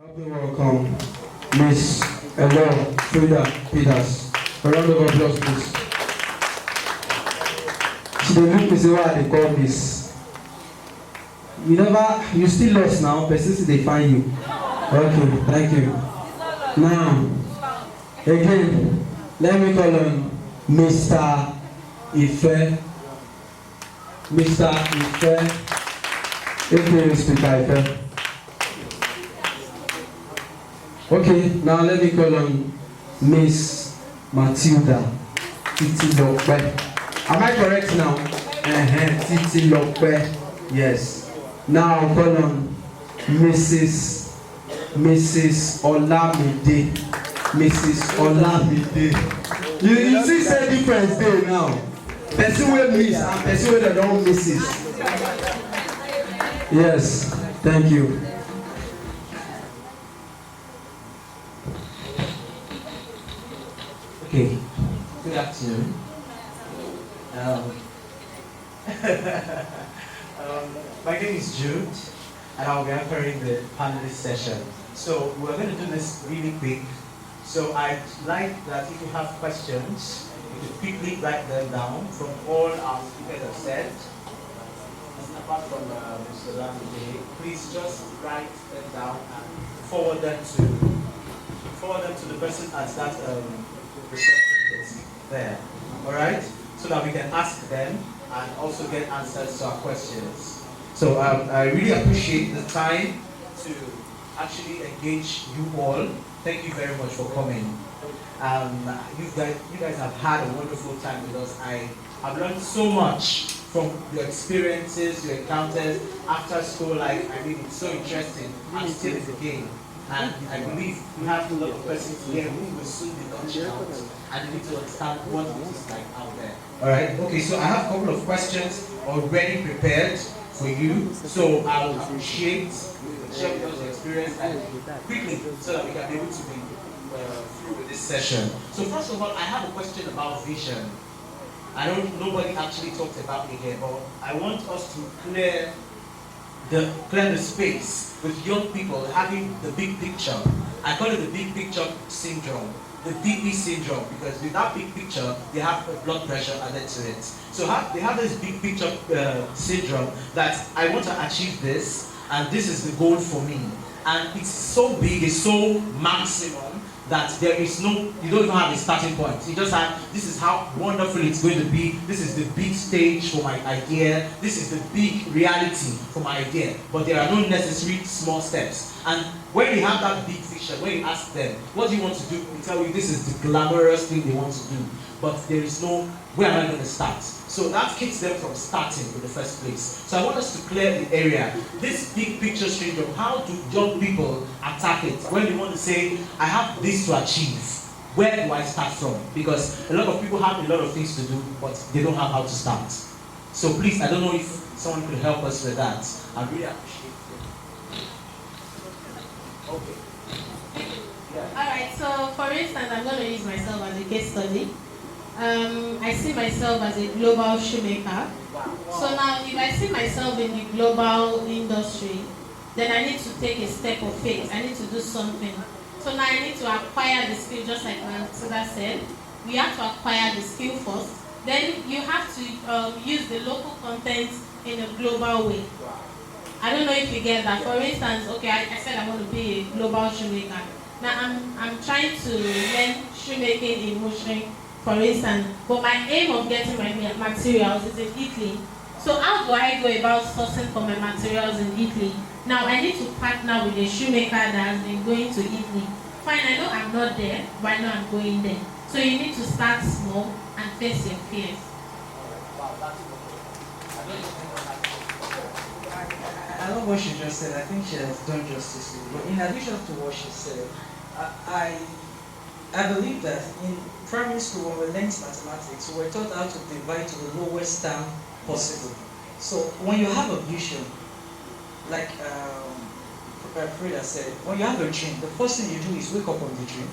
Happy welcome, Miss Frieda Peters. A round of applause, please. She dey look me say why I dey call Miss. You still lost now, person still dey find you. Okay, thank you. Now, again, let me call on Mr. Ife. Mr. Ife, aka Speaker Ife. Okay, now let me call on Miss Maltilda. Titi Lokpe. Am I correct now? Titi Lokpe. Yes. Now I'll call on Mrs. Olamide. Mrs. Olamide. You see say difference there now. Person wey miss and person wey dem don misses. Yes, thank you. Okay, good afternoon. My name is Jude, and I'll be anchoring the panelist session. So we're going to do this really quick. So I'd like that if you have questions, you could quickly write them down from all our speakers have said. Apart from Mr. Olamide, please just write them down and forward them to the person at that reception desk there. All right, so that we can ask them and also get answers to our questions. So I really appreciate the time to actually engage you all. Thank you very much for coming. You guys have had a wonderful time with us. I have learned so much from your experiences, your encounters after school life. I mean, it's so interesting. I'm still in the game. And I believe we have a lot of persons here who will soon be launching out and you need to understand what it is like out there. Alright, okay, so I have a couple of questions already prepared for you. So I would appreciate share with us your experience and quickly so that we can be able to be through with this session. So first of all, I have a question about vision. Nobody actually talked about it here, but I want us to clear the space with young people having the big picture. I call it the big picture syndrome, the DP syndrome, because with that big picture, they have blood pressure added to it. So they have this big picture syndrome that I want to achieve this, and this is the goal for me. And it's so big, it's so maximum, that there is you don't even have a starting point. You just have, this is how wonderful it's going to be. This is the big stage for my idea. This is the big reality for my idea. But there are no necessary small steps. And when you have that big vision, when you ask them, what do you want to do? They tell you this is the glamorous thing they want to do. But there is no, where am I going to start? So that keeps them from starting in the first place. So I want us to clear the area. This big picture syndrome, how do young people attack it? When they want to say, I have this to achieve, where do I start from? Because a lot of people have a lot of things to do, but they don't have how to start. So please, I don't know if someone could help us with that. I really appreciate it. Okay. Yeah. Alright, so for instance, I'm going to use myself as a case study. I see myself as a global shoemaker. Wow. So now, if I see myself in the global industry, then I need to take a step of faith. I need to do something. So now I need to acquire the skill, just like Maltilda said. We have to acquire the skill first. Then you have to use the local content in a global way. I don't know if you get that. For instance, okay, I said I want to be a global shoemaker. Now I'm trying to learn shoemaking in motion, for instance, but my aim of getting my materials is in Italy. So how do I go about sourcing for my materials in Italy? Now I need to partner with a shoemaker that has been going to Italy. Fine, I know I'm not there, but I know I'm going there. So you need to start small and face your fears. I love what she just said. I think she has done justice to it. But in addition to what she said, I believe that in primary school when we learned mathematics, we were taught how to divide to the lowest term possible. So when you have a vision, like Frieda said, when you have a dream, the first thing you do is wake up on the dream,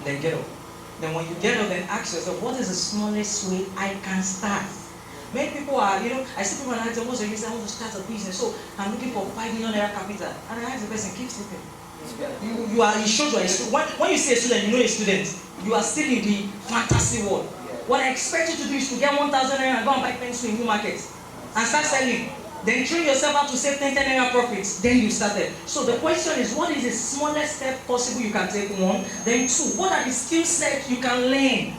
then get up. Then when you get up, then ask yourself, what is the smallest way I can start? Many people are, I see people and I say, what's the reason I want to start a business? So I'm looking for 5 million naira capital. And I ask the person, keep sleeping. It shows you are a student. When you say a student, you know a student. You are still in the fantasy world. What I expect you to do is to get 1,000 naira and go and buy pencil in new market and start selling. Then train yourself how to save 10 naira profits. Then you started. So the question is, what is the smallest step possible you can take? One. Then two, what are the skill sets you can learn?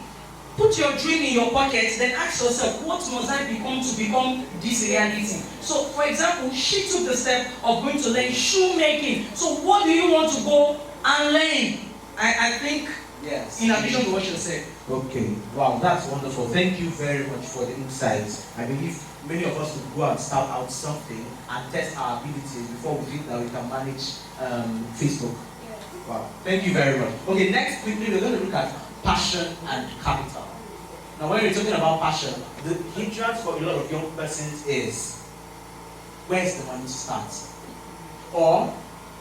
Put your dream in your pocket, then ask yourself, what must I become to become this reality? So, for example, she took the step of going to learn shoemaking. So, what do you want to go and learn? I think, yes, in addition to what you said. Okay, wow, that's wonderful. Thank you very much for the insights. I believe many of us would go and start out something and test our abilities before we think that we can manage Facebook. Wow, thank you very much. Okay, next quickly we're going to look at passion and capital. Now, when we're talking about passion, the hindrance for a lot of young persons is, where's the money to start? Or,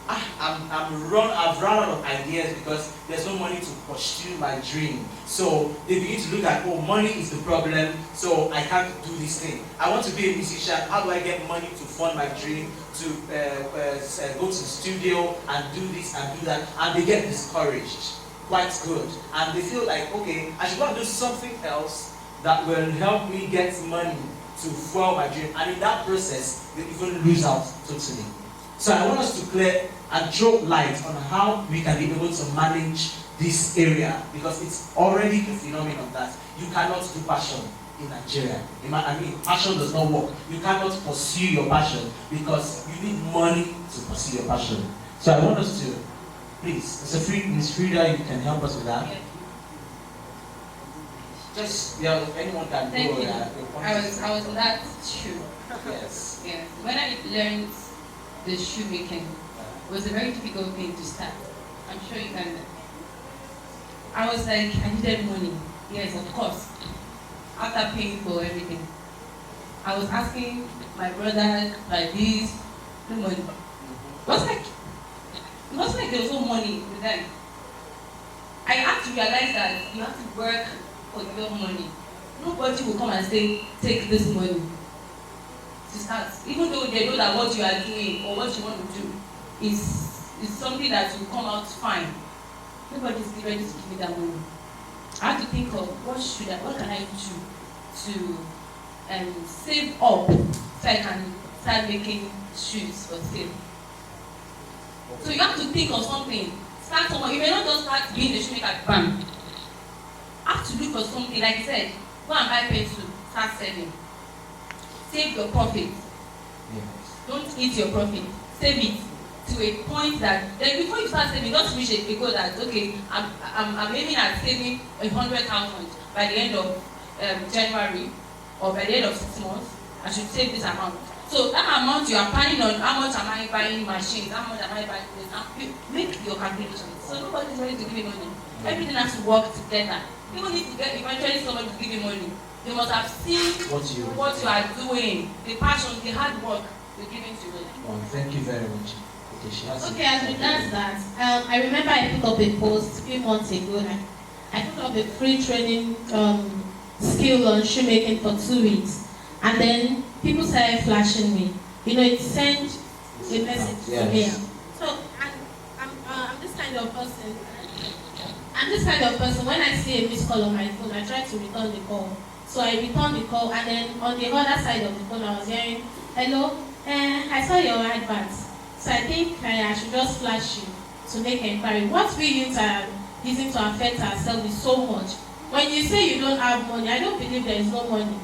I've run out of ideas because there's no money to pursue my dream. So they begin to look at, oh, money is the problem, so I can't do this thing. I want to be a musician. How do I get money to fund my dream, to go to the studio and do this and do that? And they get discouraged. Quite good, and they feel like, okay, I should go and do something else that will help me get money to fuel my dream, and in that process they even lose out totally. So I want us to clear and throw light on how we can be able to manage this area, because it's already a phenomenon that you cannot do passion in Nigeria. I mean, passion does not work. You cannot pursue your passion because you need money to pursue your passion. So I want us to, please, Ms. Frieda, you can help us with that. Just, yeah, anyone can Thank go. you. I was in that shoe. Yes. Yeah. When I learned the shoemaking, it was a very difficult thing to start. I'm sure you can. I was like, I needed money. Yes, of course. After paying for everything, I was asking my brother like this, no money. It was like there was no money with them. I had to realize that you have to work for your money. Nobody will come and say, take this money to start. Even though they know that what you are doing or what you want to do is something that will come out fine. Nobody is ready to give me that money. I have to think of what can I do to save up so I can start making shoes for sale. So you have to think of something. Start somewhere. You may not just start being the shoemaker at bank. You have to look for something. Like I said, go and buy pencil, start selling. Save your profit. Yes. Don't eat your profit. Save it to a point that then before you start saving, don't reach a goal that okay, I'm aiming at saving 100,000 by the end of January or by the end of 6 months. I should save this amount. So that amount you are planning on, how much am I buying machines, how much am I buying this, make your calculations. So nobody is ready to give you money. Everything has to work together. Even if you get eventually somebody to give you money, they must have seen what you are doing, the passion, the hard work you're giving to it. Well, thank you very much. Okay, as regards that, I remember I put up a post a few months ago. I put up a free training skill on shoemaking for 2 weeks, and then people started flashing me. You know, it sent a message to me. So I'm this kind of person. When I see a missed call on my phone, I try to return the call. So I returned the call, and then on the other side of the phone, I was hearing, "Hello, I saw your advert. So I think I should just flash you to make inquiry." What we use are using to affect ourselves is so much. When you say you don't have money, I don't believe there is no money.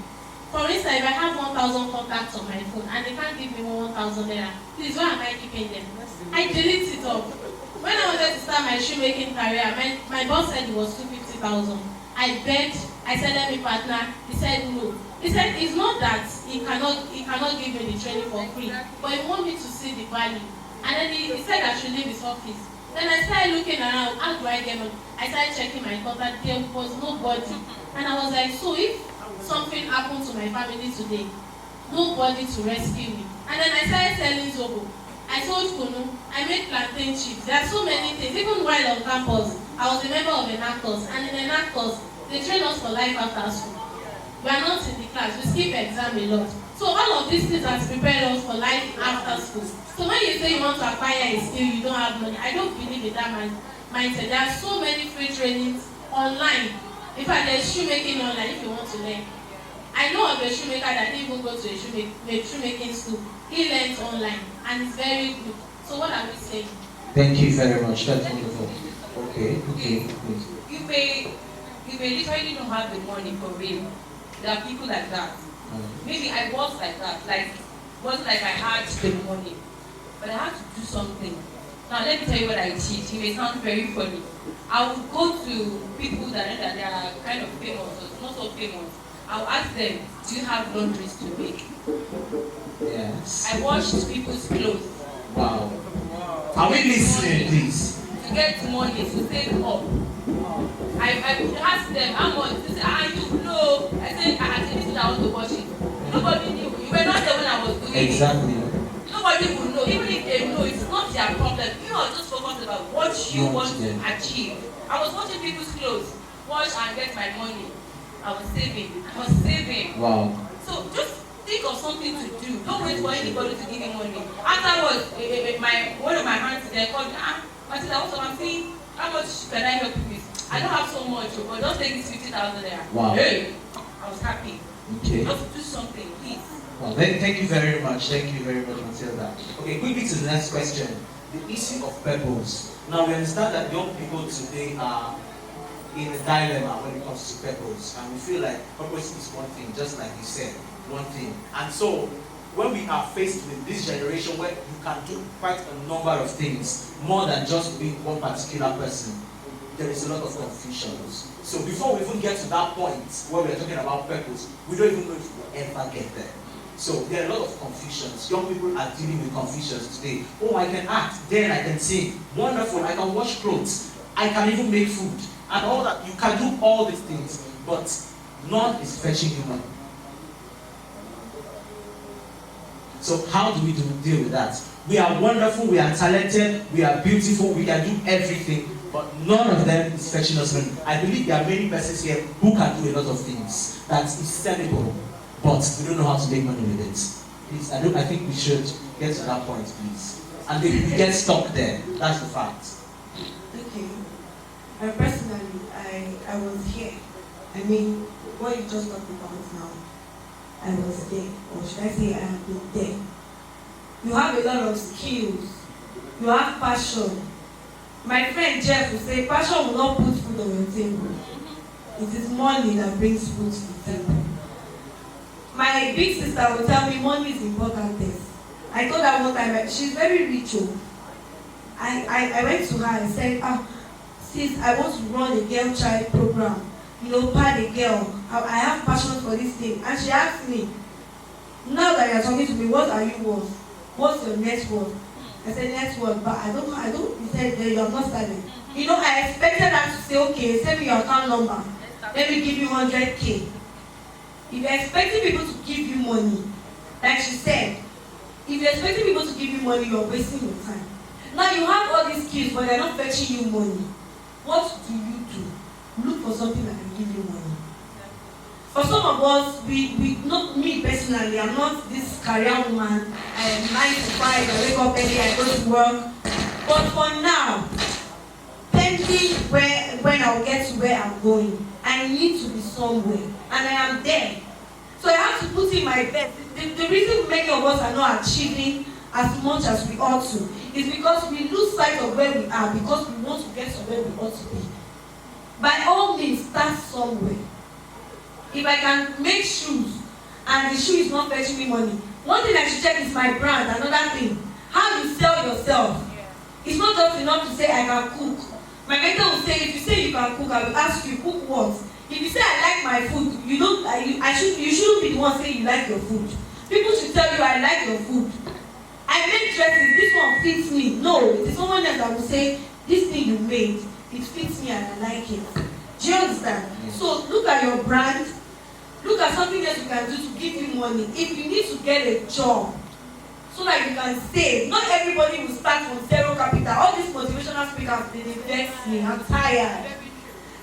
For instance, if I have 1,000 contacts on my phone and they can't give me 1,000 naira, please, where am I keeping them? I delete it off. When I wanted to start my shoemaking career, my boss said it was 250,000. I begged, I said, let me partner. He said no. He said it's not that he cannot give me the training for free, but he wants me to see the value. And then he said I should leave his office. Then I started looking around, how do I get money? I started checking my contact, there was nobody. And I was like, so if something happened to my family today, nobody to rescue me. And then I started selling zobo. I sold kunu, I made plantain chips. There are so many things. Even while on campus, I was a member of the NACOS, and in the NACOS, they train us for life after school. We are not in the class. We skip exam a lot. So all of these things has prepared us for life after school. So when you say you want to acquire a skill, you don't have money. I don't believe in that mindset. There are so many free trainings online. In fact, there's shoemaking online if you want to learn. I know of a shoemaker that didn't even go to a shoemaking school. He learns online and it's very good. So what are we saying? Thank you very much. That's wonderful. Okay. You may literally don't have the money for real. There are people like that. Maybe I was like that. Like, it wasn't like I had the money, but I had to do something. Now let me tell you what I teach. It may sound very funny. I would go to people that they are kind of famous or not so famous. I'll ask them, do you have laundries to make? Yes. I washed people's clothes. Wow. Are we listening, please? To get money, to save up. I would ask them how much. They say, you know. I said, I didn't I want to watch it. Nobody knew. You were not there when I was doing Exactly. it. Nobody will know. Even if they know, it's not their problem. You are just focused about what you want to achieve. I was watching people's clothes, wash and get my money. I was saving. Wow. So just think of something to do. Don't wait for anybody to give you money. Afterwards, one of my aunts there called me, Maltilda, what's up? I'm saying, how much can I help you with? I don't have so much, but just take this 50,000 there. Wow. Hey, I was happy. Okay. Just do something, please. Well, thank you very much. Thank you very much, Maltilda. Okay, quickly to the next question. The issue of purpose. Now we understand that young people today are in a dilemma when it comes to purpose, and we feel like purpose is one thing, just like you said, one thing. And so when we are faced with this generation where you can do quite a number of things, more than just being one particular person, there is a lot of confusions. So before we even get to that point where we are talking about purpose, we don't even know if we'll ever get there. So there are a lot of confusions. Young people are dealing with confusions today. Oh, I can act, then I can sing. Wonderful, I can wash clothes. I can even make food. And all that, you can do all these things, but none is fetching you money. So how do we deal with that? We are wonderful, we are talented, we are beautiful, we can do everything, but none of them is fetching us money. I believe there are many persons here who can do a lot of things that is sellable, but we don't know how to make money with it. Please, I think we should get to that point, please. And we get stuck there. That's the fact. Okay. Personally, I was here. I mean, what you just talked about now, I was there. Or should I say I have been there. You have a lot of skills. You have passion. My friend Jeff will say, passion will not put food on your table. It is money that brings food to the table. My big sister will tell me money is important. I told her one time, she's very rich. I went to her and said, sis, I want to run a girl child program. You know, pad a girl. I have passion for this thing. And she asked me, now that you're talking to me, what are you worth? What's your net worth? I said net worth, but I don't, he said, you're not studying. You know, I expected her to say, okay, send me your account number. Let me give you 100K. If you're expecting people to give you money, like she said, if you're expecting people to give you money, you're wasting your time. Now you have all these skills, but they're not fetching you money. What do you do? Look for something that can give you money. For some of us, we not me personally, I'm not this career woman. I am 9 to 5, I wake up early, I go to work. But for now, pending when I'll get to where I'm going, I need to be somewhere, and I am there. So I have to put in my best. The reason many of us are not achieving as much as we ought to is because we lose sight of where we are because we want to get to where we ought to be. By all means, start somewhere. If I can make shoes and the shoe is not fetching me money, one thing I should check is my brand. Another thing, how you sell yourself. It's not just enough to say I can cook. My mentor will say, if you say you can cook, I will ask you, cook what? If you say I like my food, you shouldn't be the one saying you like your food. People should tell you I like your food. I make dresses, this one fits me. No, it is someone else that will say, this thing you made, it fits me and I like it. Do you understand? So look at your brand, look at something else you can do to give you money. If you need to get a job, so that you can save. Not everybody will start from zero capital. All these motivational speakers, they vex me. I'm tired.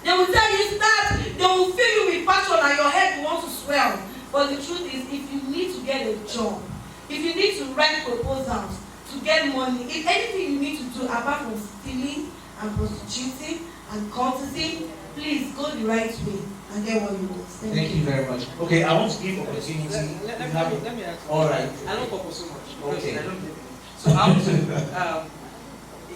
They will tell you start they will fill you with passion and your head will want to swell. But the truth is, if you need to get a job, if you need to write proposals to get money, if anything you need to do apart from stealing and prostituting and cultism, please go the right way and get what you want. Thank you very much. Okay, I want to give opportunity. Let me ask you. All right. I don't purpose so much. Okay. I don't believe in it. So I want to,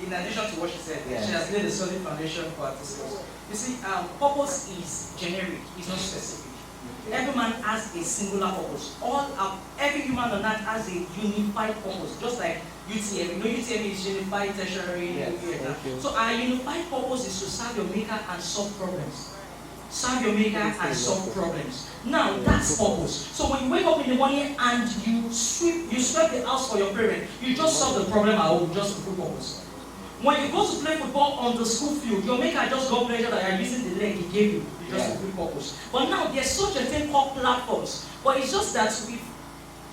in addition to what she said, Yeah. she has laid a solid foundation for our discourse. You see, purpose is generic, it's not specific. Every man has a singular purpose. Every human on earth has a unified purpose, just like UTM. You know, UTM is unified tertiary. Yes, so our unified purpose is to serve your maker and solve problems. Serve your maker and solve problems. Now that's purpose. So when you wake up in the morning and you sweep the house for your parents, you just solve the problem at home, just fulfill purpose. When you go to play football on the school field, your maker just got pleasure that you're using the leg he gave you. You just fulfill purpose. But now there's such a thing called platforms. But it's just that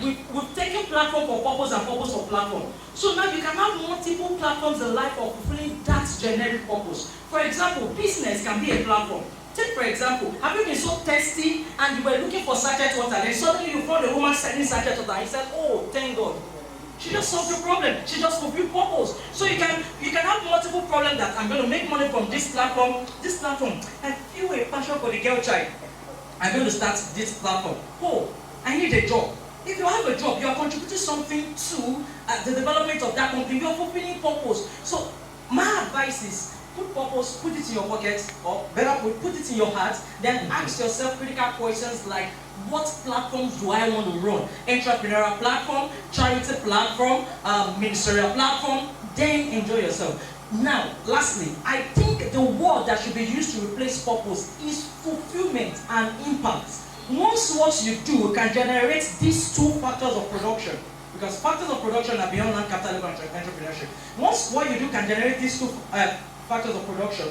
we've taken platform for purpose and purpose for platform. So now you can have multiple platforms in life of fulfilling that generic purpose. For example, business can be a platform. Take for example, have you been so thirsty and you were looking for sachet water, and suddenly you found a woman selling sachet water and you said, oh, thank God. She just solved your problem. She just fulfilled purpose. So you can have multiple problems that I'm going to make money from this platform. I feel a passion for the girl child. I'm going to start this platform. Oh, I need a job. If you have a job, you are contributing something to the development of that company. You are fulfilling purpose. So my advice is, put purpose, put it in your pocket, or better put it in your heart, then ask yourself critical questions like, what platforms do I want to run? Entrepreneurial platform, charity platform, ministerial platform, then enjoy yourself. Now, lastly, I think the word that should be used to replace purpose is fulfillment and impact. Once what you do can generate these two factors of production, because factors of production are beyond land capital and entrepreneurship. Once what you do can generate these two factors of production,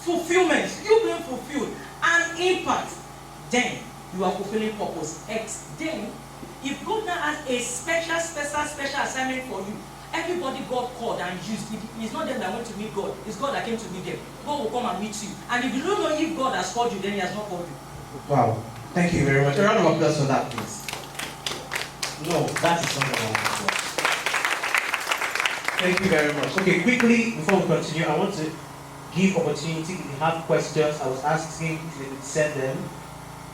fulfillment, you being fulfilled, and impact, then you are fulfilling purpose. Then, if God now has a special assignment for you, everybody God called and used, it's not them that went to meet God, it's God that came to meet them. God will come and meet you. And if you don't know if God has called you, then He has not called you. Wow. Thank you very much. A round of applause for that, please. No, that is something I want to say. Thank you very much. Okay, quickly, before we continue, I want to give opportunity. If you have questions, I was asking if you could send them.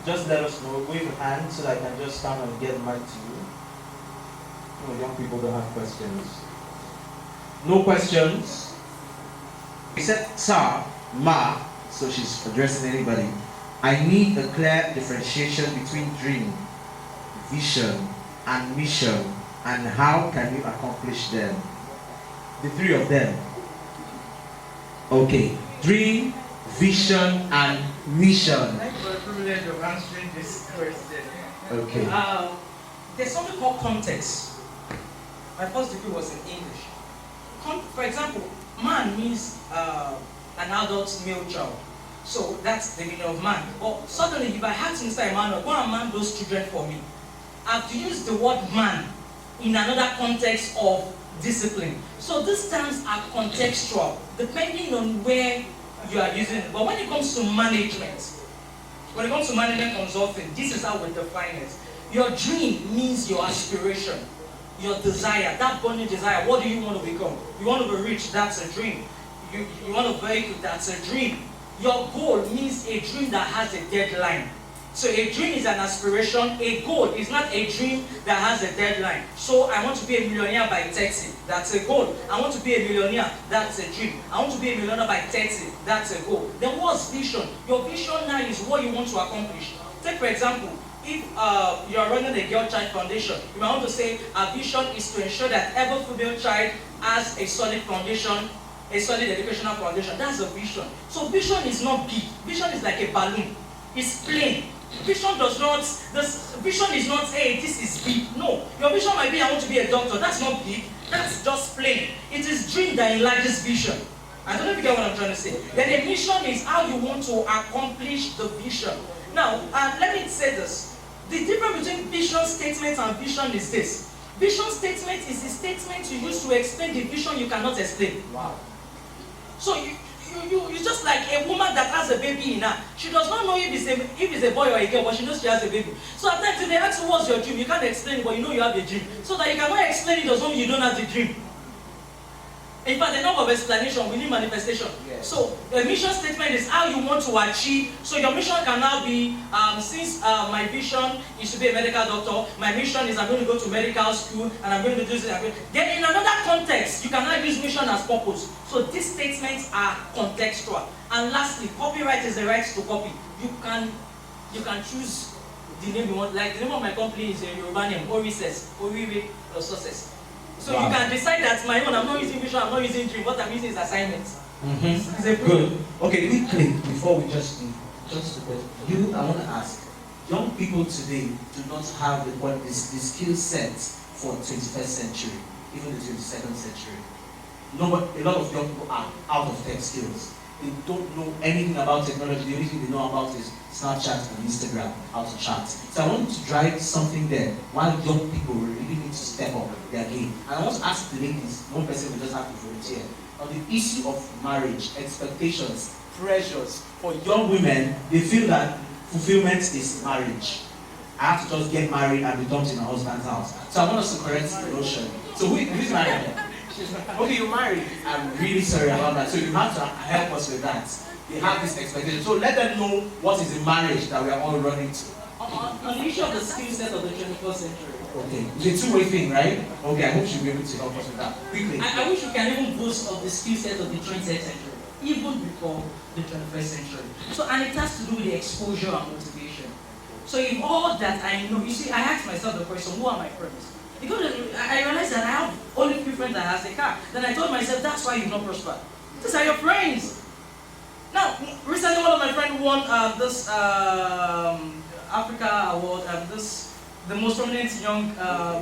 Just let us know. Wave a hand so that I can just come and get the mic to you. No, young people don't have questions. No questions. We said sir, ma, so she's addressing anybody. I need a clear differentiation between dream, vision, and mission, and how can you accomplish them? The three of them. Okay. Dream, vision, and mission. Thank you for the privilege of answering this question. Okay. There's something called context. My first degree was in English. For example, man means an adult male child. So that's the meaning of man. But suddenly, if I had to instead man, go and man those children for me, I have to use the word man in another context of discipline. So these terms are contextual, depending on where you are using it. But when it comes to management consulting, this is how we define it. Your dream means your aspiration, your desire, that burning desire. What do you want to become? You want to be rich, that's a dream. You want a vehicle, that's a dream. Your goal means a dream that has a deadline. So a dream is an aspiration. A goal is not a dream that has a deadline. So I want to be a millionaire by 30. That's a goal. I want to be a millionaire. That's a dream. I want to be a millionaire by 30. That's a goal. Then what's vision? Your vision now is what you want to accomplish. Take for example, if you are running a girl child foundation, you might want to say our vision is to ensure that every female child has a solid foundation, a solid educational foundation. That's a vision. So vision is not big. Vision is like a balloon. It's plain. Vision is not, hey, this is big. No. Your vision might be, I want to be a doctor. That's not big. That's just plain. It is dream that enlarges vision. I don't know if you get what I'm trying to say. Then a mission is how you want to accomplish the vision. Now, let me say this. The difference between vision statement and vision is this. Vision statement is a statement you use to explain the vision you cannot explain. Wow. So you just just like a woman that has a baby in her. She does not know if it's a boy or a girl, but she knows she has a baby. So at times if they ask you what's your dream, you can't explain it, but you know you have a dream. So that you cannot explain it doesn't mean you don't have the dream. In fact, enough of explanation, we need manifestation. Yes. So the mission statement is how you want to achieve. So your mission can now be, since my vision is to be a medical doctor, my mission is I'm going to go to medical school and I'm going to do this. Then in another context, you can now use mission as purpose. So these statements are contextual. And lastly, copyright is the right to copy. You can choose the name you want. Like the name of my company is a Yoruba name, Orises, Oriwe Success. So wow. You can decide that my own, I'm not using vision, I'm not using dream, what I'm using is assignment. Good. Okay, quickly, before we just you, I want to ask, young people today do not have the skill set for 21st century, even the 22nd century. A lot of young people are out of tech skills. They don't know anything about technology. The only thing they know about is Snapchat and Instagram, how to chat. So I want to drive something there while young people really need to step up their game. And I want to ask the ladies, one person will just have to volunteer, on the issue of marriage, expectations, pressures. For young women, they feel that fulfillment is marriage. I have to just get married and be dumped in my husband's house. So I want us to correct the notion. So who's married? Okay, you're married. I'm really sorry about that. So you have to help us with that. They have this expectation. So let them know what is the marriage that we are all running to. On the issue of the skill set of the 21st century. Okay, it's a two-way thing, right? Okay, I hope you'll be able to help us with that. Quickly. I wish we can even boast of the skill set of the 20th century, even before the 21st century. So, and it has to do with the exposure and motivation. So if all that I know, you see, I asked myself the question, who are my friends? Because I realized that I have only few friends that has a car. Then I told myself, that's why you've not prospered. These are your friends. Now, recently one of my friends won this Africa award, the most prominent young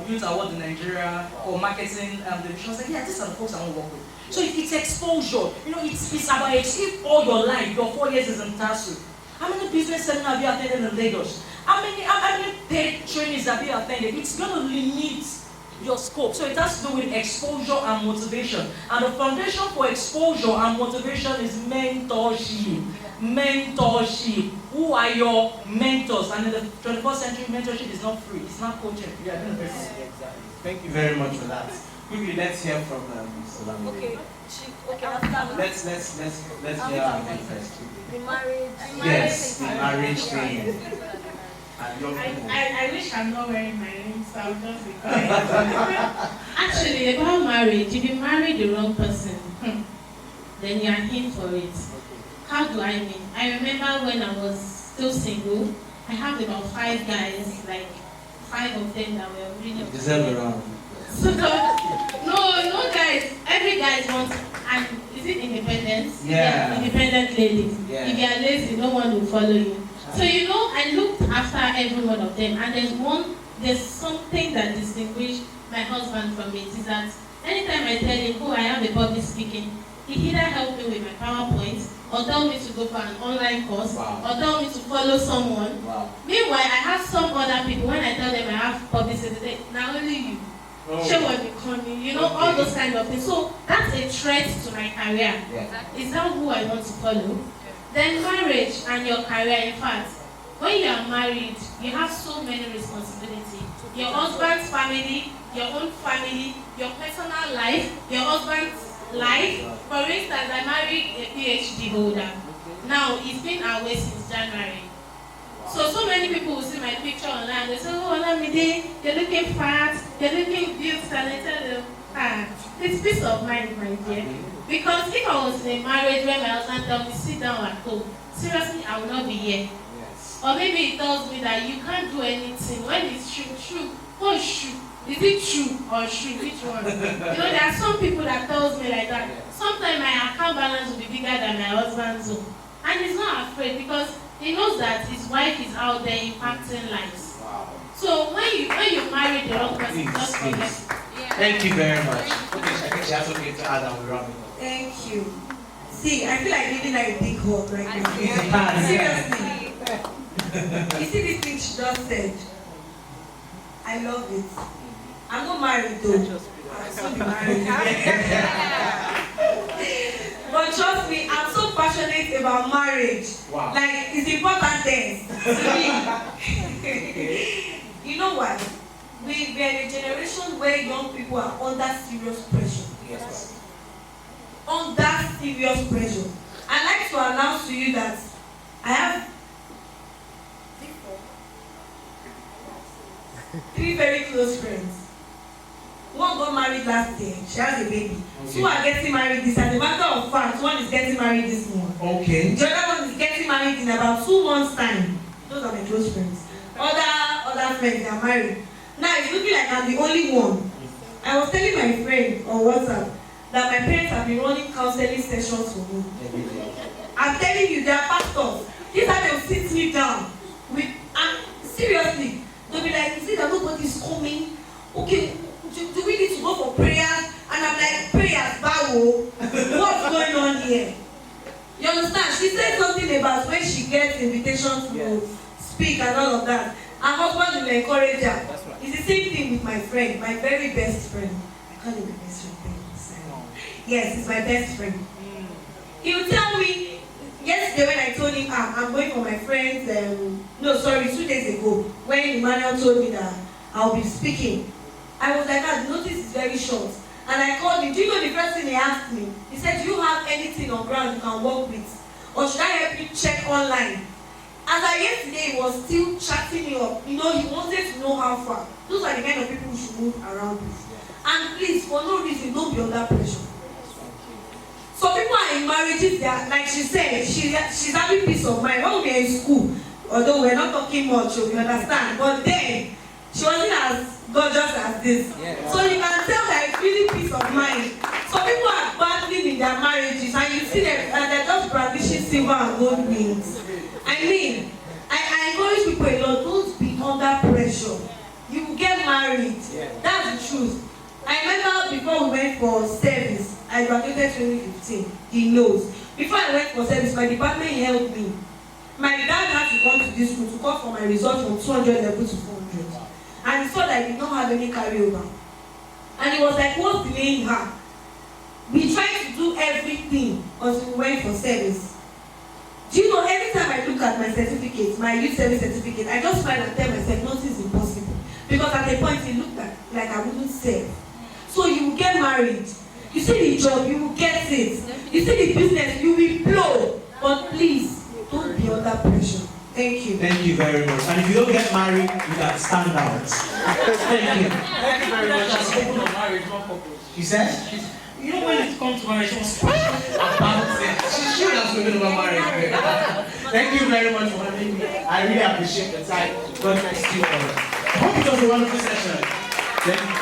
youth award in Nigeria for marketing division. I was like, yeah, these are the folks I want to work with. So it's exposure. You know, it's about if all your life, your 4 years is in TASUED. How many business seminars have you attended in Lagos? How many paid trainings have you attended? It's going to limit your scope. So it has to do with exposure and motivation. And the foundation for exposure and motivation is mentorship. Mentorship. Who are your mentors? And in the 21st century, mentorship is not free. It's not coaching. You are doing this. Exactly. Thank you very much for that. Quickly, let's hear from Olamide. Okay. Let's hear our thing first. The marriage. Yes, the marriage thing. I wish I'm not wearing my ring, so I'll just be quiet. Actually, about marriage, if you marry the wrong person, then you are in for it. How do I mean? I remember when I was still single, I had about 5 guys, like 5 of them that were really around. So no guys, every guy wants, and is it independence? Yeah. Independent ladies. Yeah. If you are lazy, no one will follow you. So you know, I looked after every one of them, and there's something that distinguished my husband from it, is that anytime I tell him, oh, I have a public speaking, he either help me with my PowerPoint, or tell me to go for an online course, wow. or tell me to follow someone. Wow. Meanwhile, I have some other people, when I tell them I have public speaking, they say, now only you. Show what you call me, you know, okay. All those kind of things. So that's a threat to my career. Yeah. Is that who I want to follow? Then marriage and your career, in fact, when you are married, you have so many responsibilities. Your husband's family, your own family, your personal life, your husband's life. For instance, I married a PhD holder. Now, he's been away since January. So many people will see my picture online. They say, oh, Olamide, you're looking fat, you're looking beautiful. And I tell them, it's peace of mind, my dear. Because if I was in a marriage where my husband tells me, sit down at home, seriously, I will not be here. Yes. Or maybe he tells me that you can't do anything. When it's true. What is true? Is it true or true? Which one? You know, there are some people that tells me like that. Sometimes my account balance will be bigger than my husband's own. And he's not afraid because he knows that his wife is out there impacting lives. Wow. So when you marry the wrong person, just forget. Yeah. Thank you very much. Okay, I think she has something to add and we'll wrap it up. Thank you. See, I feel like giving like a big hug right now. Seriously. You see this thing she just said? I love it. I'm not married though. I'll soon be married. But trust me, I'm so passionate about marriage. Wow. Like, it's important things to me. You know what? We are in a generation where young people are under serious pressure. Yes. Under serious pressure. I'd like to announce to you that I have 3 very close friends. One got married last year. She has a baby. Okay. 2 are getting married this. As a matter of fact, 1 is getting married this month. Okay. The other one is getting married in about 2 months' time. Those are my close friends. Other friends are married. Now it's looking like I'm the only one. I was telling my friend on WhatsApp that my parents have been running counseling sessions for me. I'm telling you, they are pastors. These are they'll sit me down with, and seriously, they'll be like, you see that nobody's coming? Okay, do we need to go for prayers? And I'm like, prayers, Bawo? What's going on here? You understand? She said something about when she gets invitations to speak and all of that. Her husband will encourage her. That's right. It's the same thing with my friend, my very best friend. I call him my best friend. Yes, he's my best friend. He will tell me, yesterday when I told him, I'm going for my friends, 2 days ago, when Emmanuel told me that I'll be speaking, I was like, the notice is very short. And I called him. Do you know the first thing he asked me? He said, do you have anything on ground you can work with? Or should I help you check online? As I yesterday, he was still chatting me up. You know, he wanted to know how far. Those are the kind of people who should move around with. And please, for no reason, don't be under pressure. So people are in marriages that, like she said, she's having peace of mind. When we were in school, although we're not talking much, you understand. But then, she wasn't as gorgeous as this. Yeah. So you can tell that it's really peace of mind. So people are battling in their marriages, and you see them, they're just brandishing silver and gold rings. I mean, I encourage people a lot, don't be under pressure. You will get married. Yeah. That's the truth. I remember before we went for service, I graduated 2015. He knows. Before I went for service, my department helped me. My dad had to come to this school to call for my result from 200 level to 400. And he saw that I did not have any carryover. And he was like, what's delaying her? We tried to do everything until we went for service. Do you know, every time I look at my certificate, my youth service certificate, I just smile and tell myself, nothing is impossible. Because at a point, it looked like I wouldn't serve. So you will get married. You see the job, you will get it. You see the business, you will blow. But please, don't be under pressure. Thank you. Thank you very much. And if you don't get married, you can stand out. Thank you. Thank you very much. As people of marriage, one purpose. You said? You know, when it comes to marriage, what's about it? She's sure that's women about marriage. Thank you very much for having me. I really appreciate the time. God bless you all. I hope it was a wonderful session. Thank you.